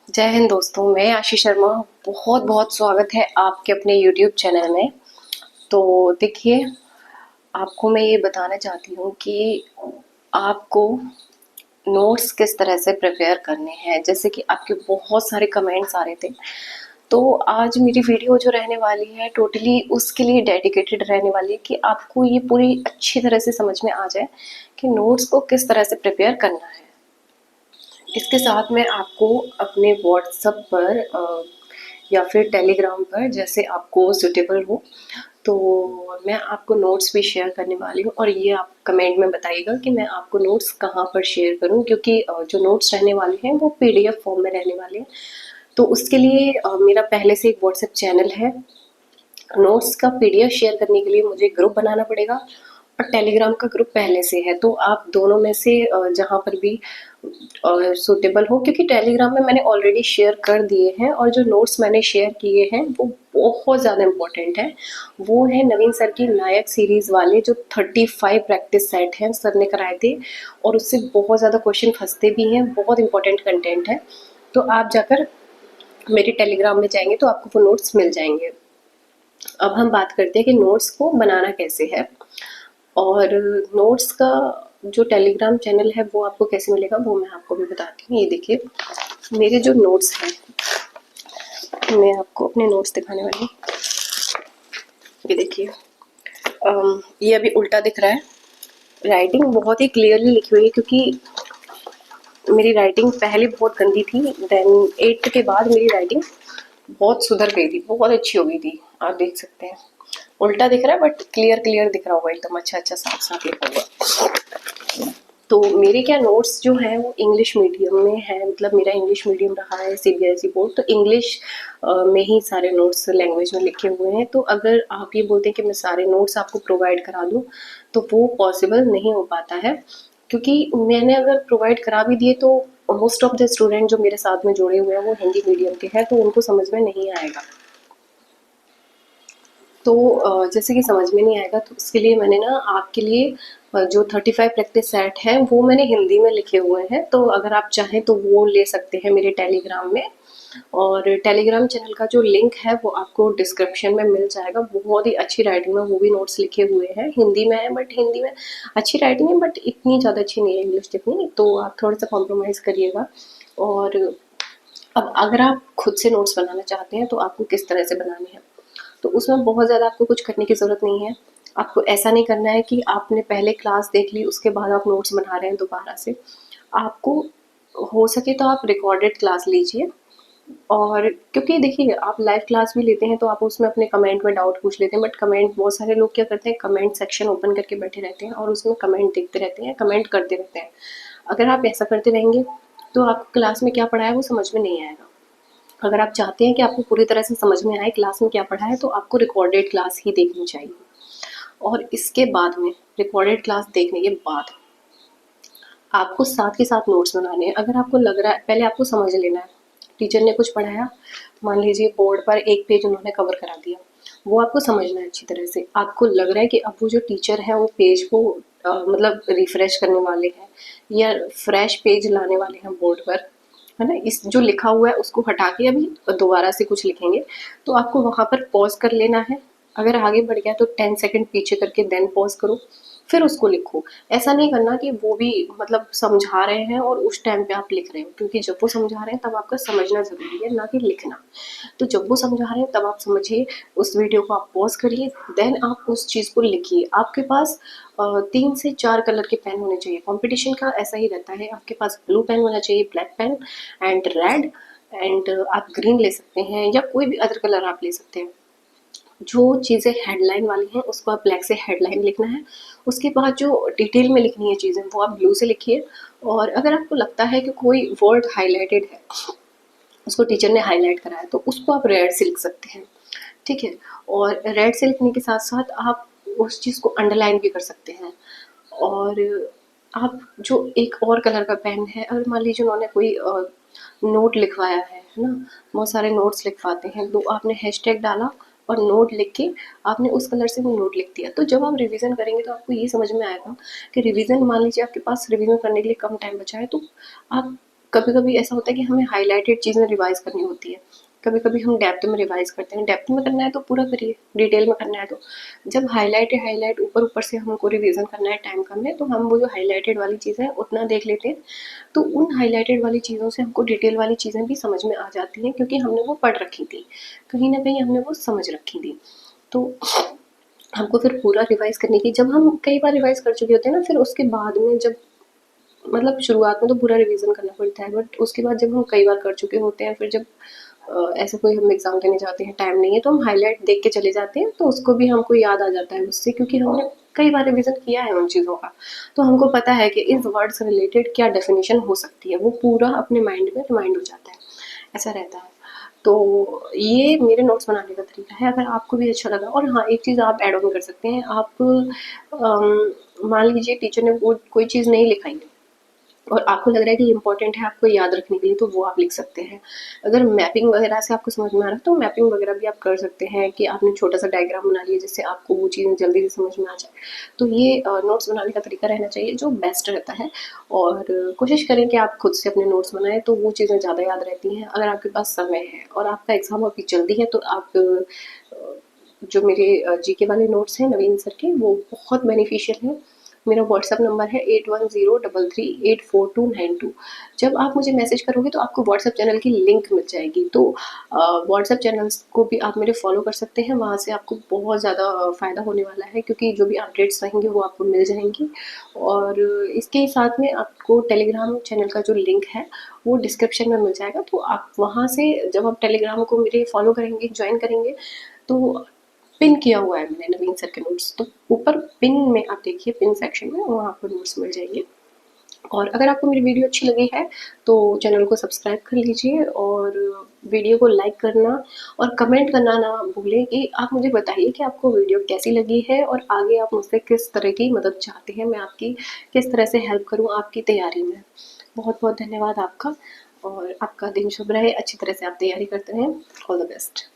जय हिंद दोस्तों, मैं आशीष शर्मा। बहुत बहुत स्वागत है आपके अपने YouTube चैनल में। तो देखिए, आपको मैं ये बताना चाहती हूँ कि आपको नोट्स किस तरह से प्रिपेयर करने हैं। जैसे कि आपके बहुत सारे कमेंट्स आ रहे थे, तो आज मेरी वीडियो जो रहने वाली है टोटली उसके लिए डेडिकेटेड रहने वाली है कि आपको ये पूरी अच्छी तरह से समझ में आ जाए कि नोट्स को किस तरह से प्रिपेयर करना है। इसके साथ में आपको अपने व्हाट्सएप पर या फिर टेलीग्राम पर, जैसे आपको सूटेबल हो, तो मैं आपको नोट्स भी शेयर करने वाली हूँ। और ये आप कमेंट में बताइएगा कि मैं आपको नोट्स कहाँ पर शेयर करूँ, क्योंकि जो नोट्स रहने वाले हैं वो पीडीएफ फॉर्म में रहने वाले हैं। तो उसके लिए मेरा पहले से एक व्हाट्सएप चैनल है। नोट्स का पीडीएफ शेयर करने के लिए मुझे ग्रुप बनाना पड़ेगा, और टेलीग्राम का ग्रुप पहले से है। तो आप दोनों में से जहाँ पर भी सूटेबल हो, क्योंकि टेलीग्राम में मैंने ऑलरेडी शेयर कर दिए हैं, और जो नोट्स मैंने शेयर किए हैं वो बहुत ज़्यादा इम्पोर्टेंट है। वो है नवीन सर की नायक सीरीज़ वाले, जो 35 प्रैक्टिस सेट हैं, सर ने कराए थे, और उससे बहुत ज़्यादा क्वेश्चन फंसते भी हैं। बहुत इंपॉर्टेंट कंटेंट है। तो आप जाकर मेरे टेलीग्राम में जाएंगे तो आपको वो नोट्स मिल जाएंगे। अब हम बात करते हैं कि नोट्स को बनाना कैसे है, और नोट्स का जो टेलीग्राम चैनल है वो आपको कैसे मिलेगा वो मैं आपको भी बताती हूँ। ये देखिए, मेरे जो नोट्स हैं, मैं आपको अपने नोट्स दिखाने वाली हूँ। ये देखिए, ये अभी उल्टा दिख रहा है। राइटिंग बहुत ही क्लियरली लिखी हुई है, क्योंकि मेरी राइटिंग पहले बहुत गंदी थी, देन 8th के बाद मेरी राइटिंग बहुत सुधर गई थी, बहुत अच्छी हो गई थी। आप देख सकते हैं, उल्टा दिख रहा है बट क्लियर क्लियर दिख रहा होगा, एकदम अच्छा अच्छा साफ साफ लिखा हुआ। तो मेरे क्या नोट्स जो हैं वो इंग्लिश मीडियम में है, मतलब मेरा इंग्लिश मीडियम रहा है, सीबीएसई बोर्ड, तो इंग्लिश में ही सारे नोट्स लैंग्वेज में लिखे हुए हैं। तो अगर आप ये बोलते हैं कि मैं सारे नोट्स आपको प्रोवाइड करा दूँ, तो वो पॉसिबल नहीं हो पाता है, क्योंकि मैंने अगर प्रोवाइड करा भी दिए तो मोस्ट ऑफ द स्टूडेंट जो मेरे साथ में जुड़े हुए हैं वो हिंदी मीडियम के हैं, तो उनको समझ में नहीं आएगा। तो जैसे कि समझ में नहीं आएगा, तो उसके लिए मैंने ना आपके लिए जो 35 प्रैक्टिस सेट है वो मैंने हिंदी में लिखे हुए हैं। तो अगर आप चाहें तो वो ले सकते हैं मेरे टेलीग्राम में। और टेलीग्राम चैनल का जो लिंक है वो आपको डिस्क्रिप्शन में मिल जाएगा। बहुत ही अच्छी राइटिंग में वो भी नोट्स लिखे हुए हैं, हिंदी में है, बट हिंदी में अच्छी राइटिंग है, बट इतनी ज़्यादा अच्छी नहीं है इंग्लिश जितनी, तो आप थोड़ा सा कॉम्प्रोमाइज़ करिएगा। और अब अगर आप खुद से नोट्स बनाना चाहते हैं तो आपको किस तरह से बनाने हैं, तो उसमें बहुत ज़्यादा आपको कुछ करने की ज़रूरत नहीं है। आपको ऐसा नहीं करना है कि आपने पहले क्लास देख ली उसके बाद आप नोट्स बना रहे हैं दोबारा से। आपको हो सके तो आप रिकॉर्डेड क्लास लीजिए। और क्योंकि देखिए, आप लाइव क्लास भी लेते हैं तो आप उसमें अपने कमेंट में डाउट पूछ लेते हैं, बट कमेंट बहुत सारे लोग क्या करते हैं, कमेंट सेक्शन ओपन करके बैठे रहते हैं और उसमें कमेंट देखते रहते हैं, कमेंट करते रहते हैं। अगर आप ऐसा करते रहेंगे तो आपको क्लास में क्या पढ़ा है वो समझ में नहीं आएगा। अगर आप चाहते हैं कि आपको पूरी तरह से समझ में आए क्लास में क्या पढ़ा है, तो आपको रिकॉर्डेड क्लास ही देखनी चाहिए। और इसके बाद में, रिकॉर्डेड क्लास देखने के बाद, आपको साथ के साथ नोट्स बनाने हैं। अगर आपको लग रहा है, पहले आपको समझ लेना है, टीचर ने कुछ पढ़ाया, मान लीजिए बोर्ड पर एक पेज उन्होंने कवर करा दिया, वो आपको समझना है अच्छी तरह से। आपको लग रहा है कि अब वो जो टीचर है वो पेज को मतलब रिफ्रेश करने वाले हैं या फ्रेश पेज लाने वाले हैं बोर्ड पर, है ना, इस जो लिखा हुआ है उसको हटा के अभी दोबारा से कुछ लिखेंगे, तो आपको वहाँ पर पॉज कर लेना है। अगर आगे बढ़ गया तो 10 सेकंड पीछे करके देन पॉज करो, फिर उसको लिखो। ऐसा नहीं करना कि वो भी मतलब समझा रहे हैं और उस टाइम पे आप लिख रहे हो, क्योंकि जब वो समझा रहे हैं तब आपका समझना ज़रूरी है, ना कि लिखना। तो जब वो समझा रहे हैं तब आप समझिए, उस वीडियो को आप पॉज करिए, देन आप उस चीज़ को लिखिए। आपके पास 3 से 4 कलर के पेन होने चाहिए। कॉम्पिटिशन का ऐसा ही रहता है, आपके पास ब्लू पेन होना चाहिए, black pen and red, and आप ग्रीन ले सकते हैं या कोई भी अदर कलर आप ले सकते हैं। जो चीज़ें हेडलाइन वाली हैं उसको आप ब्लैक से हेडलाइन लिखना है। उसके बाद जो डिटेल में लिखनी है चीज़ें वो आप ब्लू से लिखिए। और अगर आपको लगता है कि कोई वर्ड हाईलाइटेड है, उसको टीचर ने हाईलाइट करा है, तो उसको आप रेड से लिख सकते हैं, ठीक है। और रेड से लिखने के साथ साथ आप उस चीज़ को अंडरलाइन भी कर सकते हैं। और आप जो एक और कलर का पेन है, अगर मान लीजिए उन्होंने कोई नोट लिखवाया है ना, बहुत सारे नोट्स लिखवाते हैं, तो आपने हैशटैग डाला और नोट लिख के आपने उस कलर से वो नोट लिख दिया, तो जब आप रिवीजन करेंगे तो आपको ये समझ में आएगा कि रिवीजन, मान लीजिए आपके पास रिवीजन करने के लिए कम टाइम बचा है, तो आप कभी कभी ऐसा होता है कि हमें हाईलाइटेड चीज़ें रिवाइज करनी होती है, कभी कभी हम डेप्थ में रिवाइज करते हैं। डेप्थ में करना है तो पूरा करिए, डिटेल में करना है तो जब हाईलाइट ऊपर ऊपर से हमको रिवीजन करना है, टाइम कम है, तो हम वो जो हाईलाइटेड वाली चीज़ें हैं उतना देख लेते हैं। तो उन हाईलाइटेड वाली चीज़ों से हमको डिटेल वाली चीज़ें भी समझ में आ जाती हैं, क्योंकि हमने वो पढ़ रखी थी, कहीं ना कहीं हमने वो समझ रखी थी। तो हमको फिर पूरा रिवाइज करने की, जब हम कई बार रिवाइज कर चुके होते हैं ना, फिर उसके बाद में जब मतलब शुरुआत में तो पूरा रिवीजन करना पड़ता है, बट उसके बाद जब हम कई बार कर चुके होते हैं, फिर जब ऐसे कोई हम एग्ज़ाम देने जाते हैं, टाइम नहीं है, तो हम हाईलाइट देख के चले जाते हैं, तो उसको भी हमको याद आ जाता है उससे, क्योंकि हमने कई बार रिवीजन किया है उन चीज़ों का। तो हमको पता है कि इस वर्ड से रिलेटेड क्या डेफिनेशन हो सकती है, वो पूरा अपने माइंड में रिमाइंड हो जाता है, ऐसा रहता है। तो ये मेरे नोट्स बनाने का तरीका है, अगर आपको भी अच्छा लगा। और हाँ, एक चीज़ आप ऐड ऑन कर सकते हैं, आप मान लीजिए टीचर ने वो कोई चीज़ नहीं लिखाई है और आपको लग रहा है कि इम्पोर्टेंट है आपको याद रखने के लिए, तो वो आप लिख सकते हैं। अगर मैपिंग वगैरह से आपको समझ में आ रहा है तो मैपिंग वगैरह भी आप कर सकते हैं, कि आपने छोटा सा डायग्राम बना लिया जिससे आपको वो चीज़ें जल्दी से समझ में आ जाए। तो ये नोट्स बनाने का तरीका रहना चाहिए जो बेस्ट रहता है। और कोशिश करें कि आप खुद से अपने नोट्स बनाएं, तो वो चीज़ें ज़्यादा याद रहती हैं। अगर आपके पास समय है और आपका एग्ज़ाम अभी जल्दी है, तो आप जो मेरे जीके वाले नोट्स हैं नवीन सर के, वो बहुत बेनिफिशियल हैं। मेरा व्हाट्सएप नंबर है 8103384292। जब आप मुझे मैसेज करोगे तो आपको व्हाट्सएप चैनल की लिंक मिल जाएगी, तो व्हाट्सएप चैनल्स को भी आप मेरे फॉलो कर सकते हैं। वहाँ से आपको बहुत ज़्यादा फ़ायदा होने वाला है, क्योंकि जो भी अपडेट्स रहेंगे वो आपको मिल जाएंगी। और इसके साथ में आपको टेलीग्राम चैनल का जो लिंक है वो डिस्क्रिप्शन में मिल जाएगा, तो आप वहाँ से जब आप टेलीग्राम को मेरे फॉलो करेंगे, ज्वाइन करेंगे, तो पिन किया हुआ है मैंने नवीन सर के नोट्स, तो ऊपर पिन में आप देखिए, पिन सेक्शन में वहाँ आपको नोट्स मिल जाएंगे। और अगर आपको मेरी वीडियो अच्छी लगी है तो चैनल को सब्सक्राइब कर लीजिए, और वीडियो को लाइक करना और कमेंट करना ना भूलें, कि आप मुझे बताइए कि आपको वीडियो कैसी लगी है और आगे आप मुझसे किस तरह की मदद चाहते हैं, मैं आपकी किस तरह से हेल्प करूँ आपकी तैयारी में। बहुत बहुत धन्यवाद आपका, और आपका दिन शुभ रहे, अच्छी तरह से आप तैयारी करते रहें। All the best.